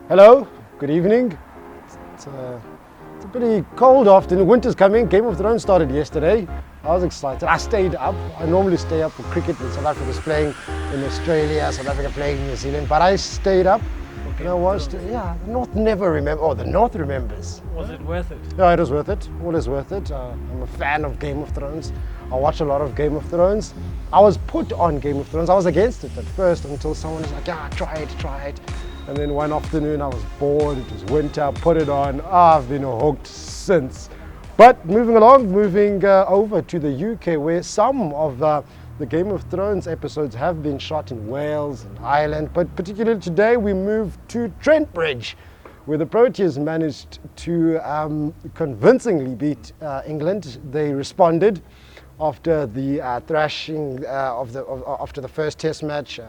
Hello, good evening. It's a pretty cold afternoon. Winter's coming. Game of Thrones started yesterday. I was excited. I stayed up. I normally stay up for cricket when South Africa's playing in Australia, South Africa playing in New Zealand, but I stayed up. Okay. And I watched, the North never remember, the North remembers. Was it worth it? Yeah, it was worth it. Always worth it. I'm a fan of Game of Thrones. I watch a lot of Game of Thrones. I was put on Game of Thrones. I was against it at first until someone was like, yeah, try it. And then one afternoon I was bored, it was winter, put it on. I've been hooked since. But moving over to the UK, where some of the Game of Thrones episodes have been shot in Wales and Ireland, but particularly today we move to Trent Bridge, where the Proteas managed to convincingly beat England. They responded after the thrashing after the first Test match.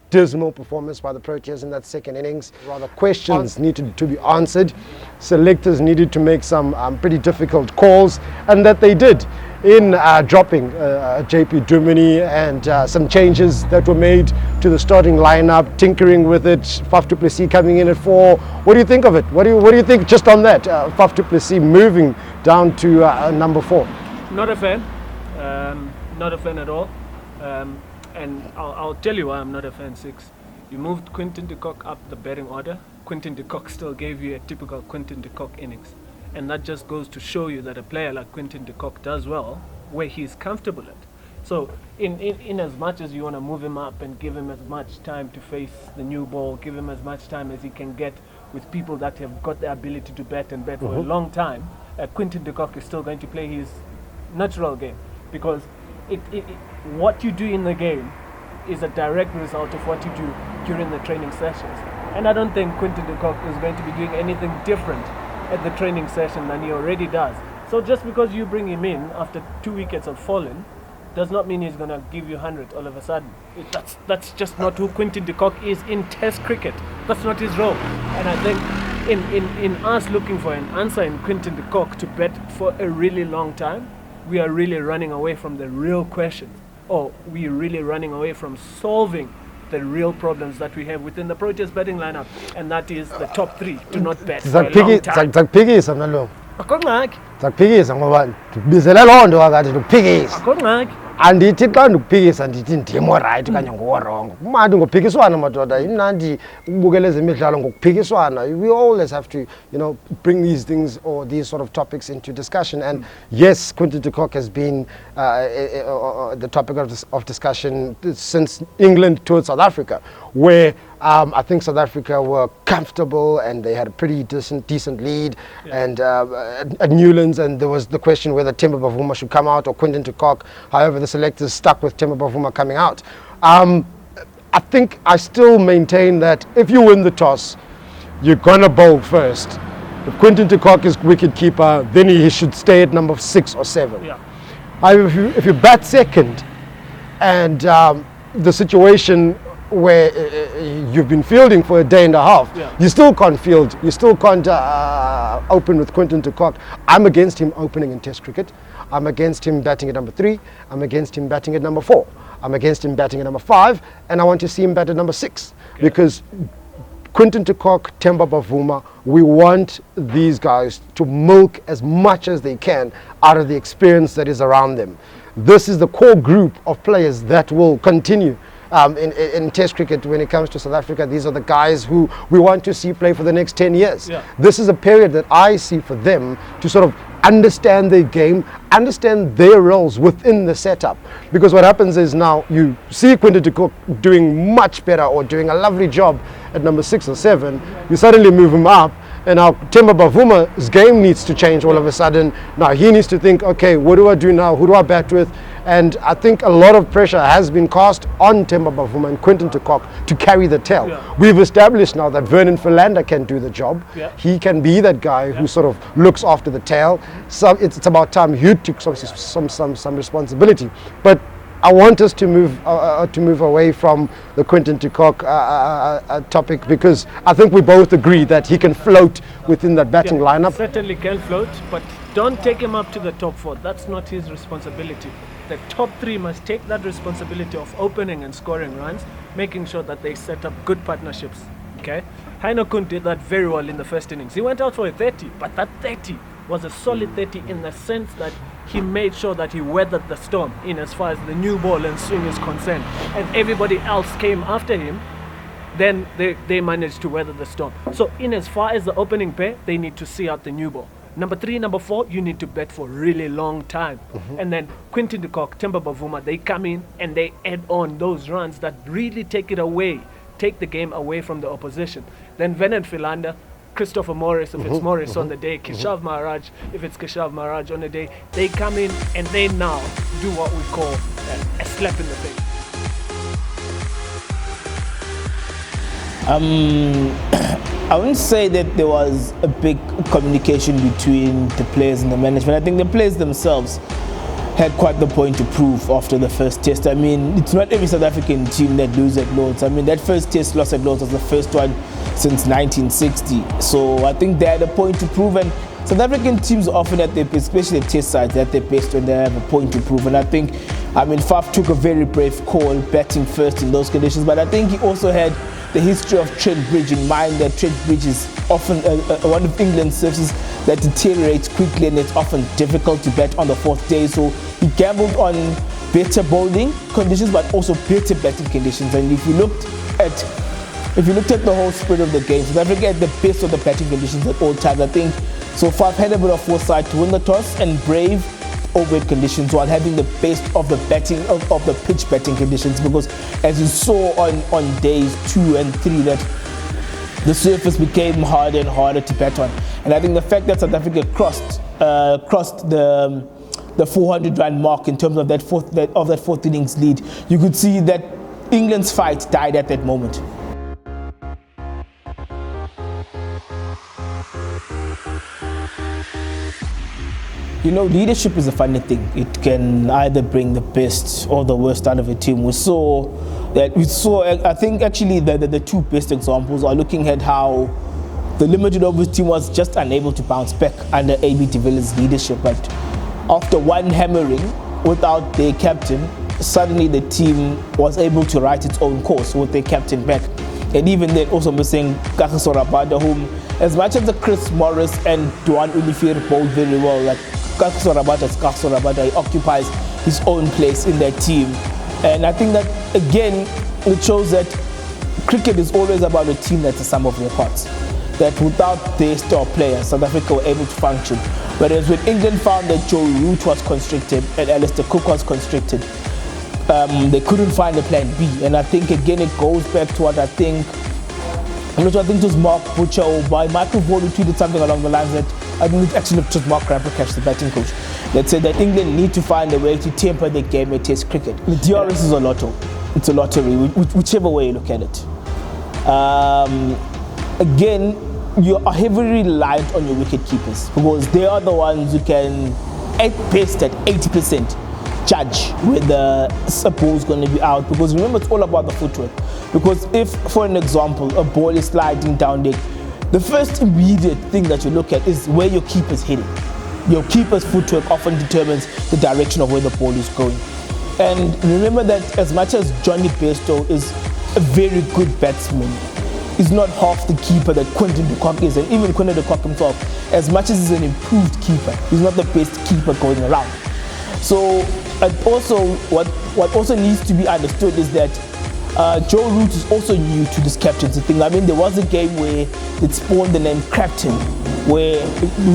Dismal performance by the Proteas in that second innings. Rather, questions needed to be answered. Selectors needed to make some pretty difficult calls, and that they did in dropping JP Duminy and some changes that were made to the starting lineup, tinkering with it. Faf du Plessis coming in at 4. What do you think of it? What do you think just on that? Faf du Plessis moving down to number 4. Not a fan. Not a fan at all. And I'll tell you why I'm not a fan. 6. You moved Quinton de Kock up the batting order. Quinton de Kock still gave you a typical Quinton de Kock innings. And that just goes to show you that a player like Quinton de Kock does well where he's comfortable at. So in as much as you want to move him up and give him as much time to face the new ball, give him as much time as he can get with people that have got the ability to bat and bat for a long time, Quinton de Kock is still going to play his natural game, because what you do in the game is a direct result of what you do during the training sessions. And I don't think Quinton de Kock is going to be doing anything different at the training session than he already does. So just because you bring him in after 2 wickets have fallen does not mean he's going to give you 100 all of a sudden. That's just not who Quinton de Kock is in Test cricket. That's not his role. And I think in us looking for an answer in Quinton de Kock to bat for a really long time, we are really running away from the real question, or we are really running away from solving the real problems that we have within the Proteas batting lineup, and that is the top 3 do not bat for a long time. Zakuphikisa mna Akho ngxaki. Zakuphikisa ngoba ndibizele loo nto akade ndikuphikisa. Akho ngxaki. Andithi xa ndikuphikisa ndithi ndim orayithi okanye nguworongo. Kumandi ngophikiswana madoda, imnandi ukubukela ezemidlalo ngokuphikiswana. We always have to, bring these things or these sort of topics into discussion. And yes, Quinton de Kock has been the topic of discussion since England toured South Africa, where I think South Africa were comfortable and they had a pretty decent lead. And at Newlands, and there was the question whether Temba Bavuma should come out or Quinton de Kock. However, the selectors stuck with Temba Bavuma coming out. I think I still maintain that if you win the toss, you're gonna bowl first. If Quinton de Kock is wicketkeeper, then he should stay at number 6 or 7. Yeah. If you bat second, and the situation where you've been fielding for a day and a half, you still can't field, you still can't open with Quinton de Kock. I'm against him opening in Test cricket. I'm against him batting at number 3. I'm against him batting at number 4. I'm against him batting at number 5, and I want to see him bat at number 6. Because Quinton de Kock, Temba Bavuma, we want these guys to milk as much as they can out of the experience that is around them. This is the core group of players that will continue in Test cricket when it comes to South Africa. These are the guys who we want to see play for the next 10 years. This is a period that I see for them to sort of understand their game, understand their roles within the setup. Because what happens is now you see Quinton de Kock doing much better or doing a lovely job at number 6 or 7, you suddenly move him up, and now Temba Bavuma's game needs to change all of a sudden. Now he needs to think, okay, what do I do now? Who do I bat with? And I think a lot of pressure has been cast on Temba Bavuma and Quinton de Kock to carry the tail. We've established now that Vernon Philander can do the job. He can be that guy who sort of looks after the tail. So it's about time he took some responsibility. But I want us to move away from the Quinton de Kock topic, because I think we both agree that he can float within that batting lineup. Certainly can float, but don't take him up to the top 4. That's not his responsibility. the top three must take that responsibility of opening and scoring runs, making sure that they set up good partnerships. Okay, Heino Kuhn did that very well in the first innings. He went out for a 30, but that 30 was a solid 30 in the sense that he made sure that he weathered the storm in as far as the new ball and swing is concerned. And everybody else came after him, then they managed to weather the storm. So in as far as the opening pair, they need to see out the new ball. Number 3, number 4, you need to bet for a really long time. And then Quinton de Kock, Temba Bavuma, they come in and they add on those runs that really take the game away from the opposition. Then Venant Philander, Christopher Morris, if it's Morris on the day, Keshav Maharaj, if it's Keshav Maharaj on the day, they come in and they now do what we call a slap in the face. I wouldn't say that there was a big communication between the players and the management. I think the players themselves had quite the point to prove after the first test. I mean, it's not every South African team that loses at Lords. I mean, that first test loss at Lords was the first one since 1960. So I think they had a point to prove, and South African teams often at their best, especially the test sides, at their best when they have a point to prove. And I think, Faf took a very brave call batting first in those conditions, but I think he also had the history of Trent Bridge in mind, that Trent Bridge is often one of England's surfaces that deteriorates quickly, and it's often difficult to bat on the fourth day. So he gambled on better bowling conditions, but also better batting conditions. And if you looked at the whole spirit of the game, South Africa had the best of the batting conditions at all times. I think so Faf had a bit of foresight to win the toss and brave overhead conditions while having the best of the batting of the pitch batting conditions, because as you saw on days 2 and 3 that the surface became harder and harder to bat on. And I think the fact that South Africa crossed the 400 run mark in terms of that fourth innings lead, you could see that England's fight died at that moment. You know, leadership is a funny thing. It can either bring the best or the worst out of a team. I think actually the two best examples are looking at how the limited overs team was just unable to bounce back under AB de Villiers' leadership. But after one hammering without their captain, suddenly the team was able to write its own course with their captain back. And even then also missing Khanyiso Rabada, whom, as much as the Chris Morris and Duan Ulifir bowled very well, like Khanyiso Rabada, he occupies his own place in that team. And I think that, again, it shows that cricket is always about a team that's the sum of their parts. That without their star players, South Africa were able to function. Whereas when England found that Joe Root was constricted and Alistair Cook was constricted, they couldn't find a plan B. And I think, again, it goes back to what I think it was Mark Butcher or by Michael Vaughan who tweeted something along the lines that, I think it actually was Mark Ramprakash, the batting coach, that said that England need to find a way to temper the game at Test cricket. The DRS is a lotto. It's a lottery, whichever way you look at it. Again, you are heavily reliant on your wicket keepers because they are the ones who can, at best, at 80%, judge whether a ball is going to be out. Because remember, it's all about the footwork. Because if, for an example, a ball is sliding down there, the first immediate thing that you look at is where your keeper's heading. Your keeper's footwork often determines the direction of where the ball is going. And remember that as much as Johnny Bairstow is a very good batsman, he's not half the keeper that Quinton de Kock is. And even Quinton de Kock himself, as much as he's an improved keeper, he's not the best keeper going around. So what also needs to be understood is that Joe Root is also new to this captaincy thing. I mean, there was a game where it spawned the name Captain, where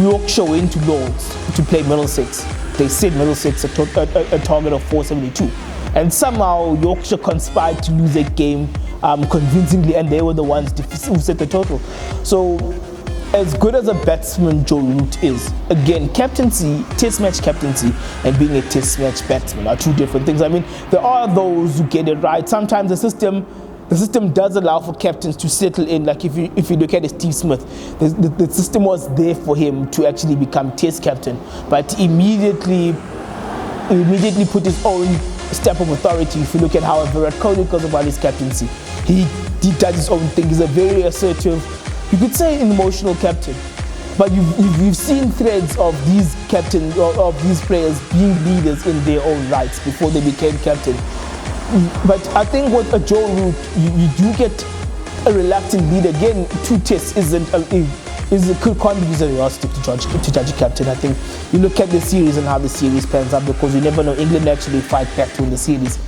Yorkshire went to Lords to play Middlesex. They said Middlesex a target of 472. And somehow Yorkshire conspired to lose that game convincingly, and they were the ones who set the total. So, as good as a batsman Joe Root is, again, captaincy, test match captaincy, and being a test match batsman are two different things. I mean, there are those who get it right. Sometimes the system does allow for captains to settle in. Like if you look at Steve Smith, the system was there for him to actually become test captain, but he immediately put his own stamp of authority. If you look at how Virat Kohli goes about his captaincy, he does his own thing. He's a very assertive, you could say an emotional captain, But you've seen threads of these captains, of these players being leaders in their own rights before they became captain. But I think with a Joe Root, you do get a reluctant leader. Again, 2 tests can't be used as a yardstick to judge a captain. I think you look at the series and how the series pans out, because you never know. England actually fight back to win the series.